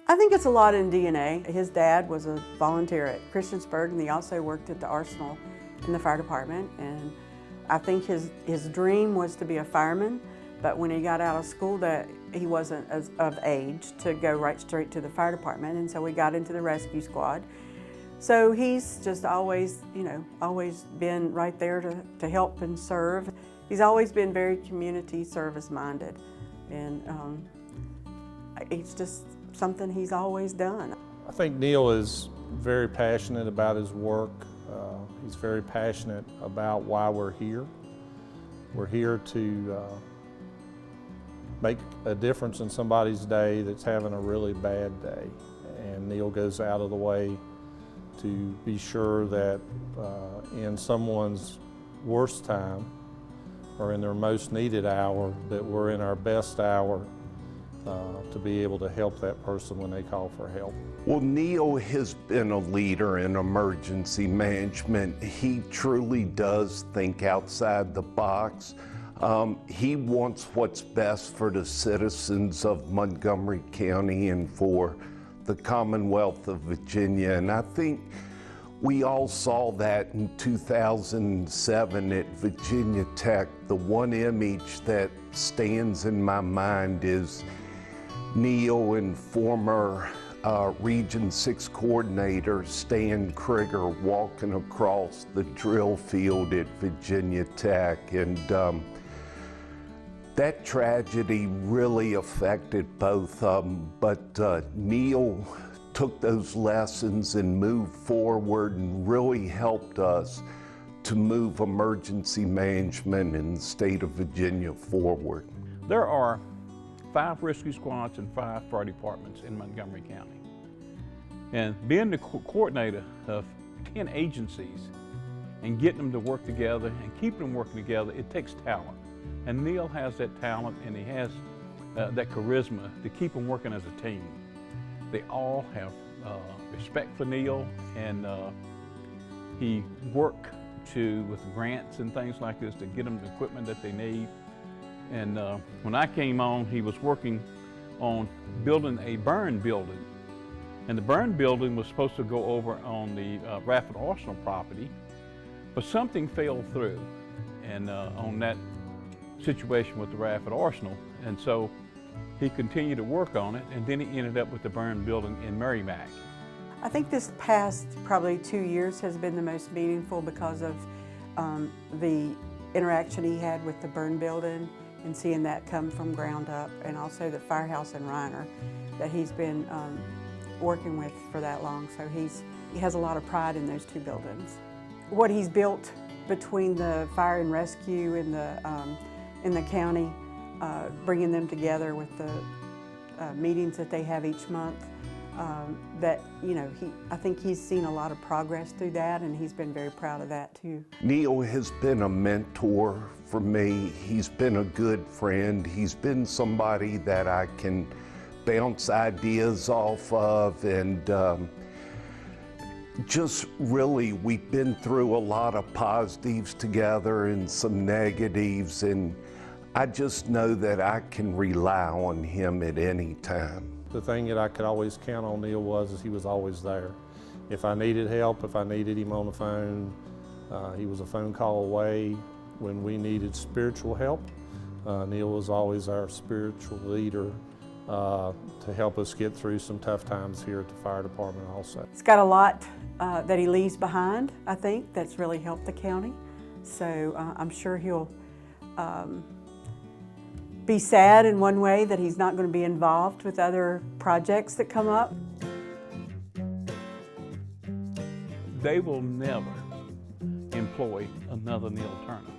I think it's a lot in DNA. His dad was a volunteer at Christiansburg, and he also worked at the Arsenal in the fire department. And I think his dream was to be a fireman, but when he got out of school, that he wasn't of age to go right straight to the fire department, and so we got into the rescue squad. So he's just always, always been right there to help and serve. He's always been very community service minded, and it's just something he's always done. I think Neal is very passionate about his work. He's very passionate about why we're here. We're here to make a difference in somebody's day that's having a really bad day. And Neal goes out of the way to be sure that in someone's worst time or in their most needed hour, that we're in our best hour to be able to help that person when they call for help. Well, Neal has been a leader in emergency management. He truly does think outside the box. He wants what's best for the citizens of Montgomery County and for the Commonwealth of Virginia. And I think we all saw that in 2007 at Virginia Tech. The one image that stands in my mind is Neal and former Region 6 coordinator Stan Krieger walking across the drill field at Virginia Tech. And that tragedy really affected both of them, but Neal took those lessons and moved forward and really helped us to move emergency management in the state of Virginia forward. There are 5 rescue squads and 5 fire departments in Montgomery County. And being the coordinator of 10 agencies and getting them to work together and keeping them working together, it takes talent. And Neal has that talent, and he has that charisma to keep them working as a team. They all have respect for Neal, and he worked with grants and things like this to get them the equipment that they need. And when I came on, he was working on building a burn building. And the burn building was supposed to go over on the Rafford Arsenal property, but something fell through and on that situation with the Rafford Arsenal. And so he continued to work on it, and then he ended up with the burn building in Merrimack. I think this past probably 2 years has been the most meaningful because of the interaction he had with the burn building and seeing that come from ground up, and also the firehouse in Reiner that he's been working with for that long. So he has a lot of pride in those 2 buildings. What he's built between the fire and rescue in the county, bringing them together with the meetings that they have each month, I think he's seen a lot of progress through that, and he's been very proud of that too. Neal has been a mentor for me. He's been a good friend. He's been somebody that I can bounce ideas off of, and just really, we've been through a lot of positives together and some negatives, and I just know that I can rely on him at any time. The thing that I could always count on Neal was he was always there. If I needed help, if I needed him on the phone, he was a phone call away. When we needed spiritual help, Neal was always our spiritual leader to help us get through some tough times here at the fire department also. He's got a lot that he leaves behind, I think, that's really helped the county. So I'm sure he'll be sad in one way that he's not going to be involved with other projects that come up. They will never employ another Neal Turner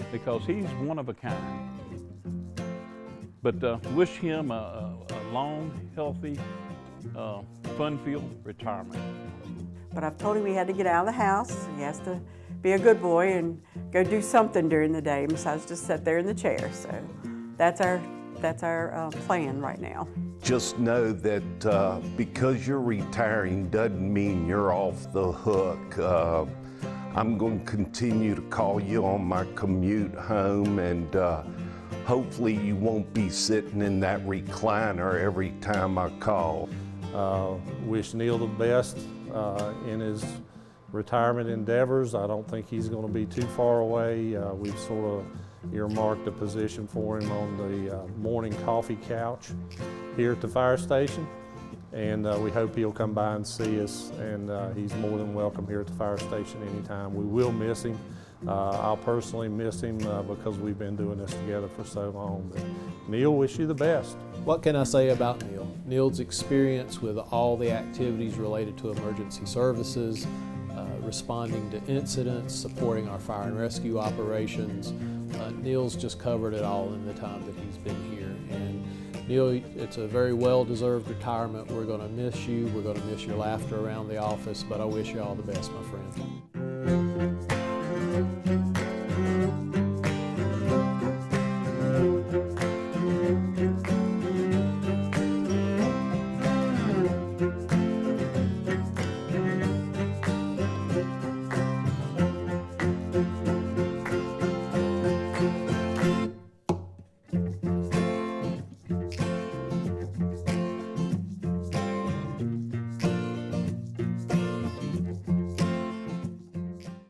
because he's one of a kind. But wish him a long, healthy, fun-filled retirement. But I've told him he had to get out of the house. He has to be a good boy and go do something during the day besides just sit there in the chair. So that's our plan right now. Just know that because you're retiring doesn't mean you're off the hook. I'm going to continue to call you on my commute home, and hopefully you won't be sitting in that recliner every time I call. Wish Neal the best in his retirement endeavors. I don't think he's going to be too far away. We've sort of earmarked a position for him on the morning coffee couch here at the fire station, and we hope he'll come by and see us, and he's more than welcome here at the fire station anytime. We will miss him. I'll personally miss him because we've been doing this together for so long. But Neal, wish you the best. What can I say about Neal? Neal's experience with all the activities related to emergency services, responding to incidents, supporting our fire and rescue operations. Neal's just covered it all in the time that he's been here. And Neal, it's a very well-deserved retirement. We're going to miss you. We're going to miss your laughter around the office, but I wish you all the best, my friend.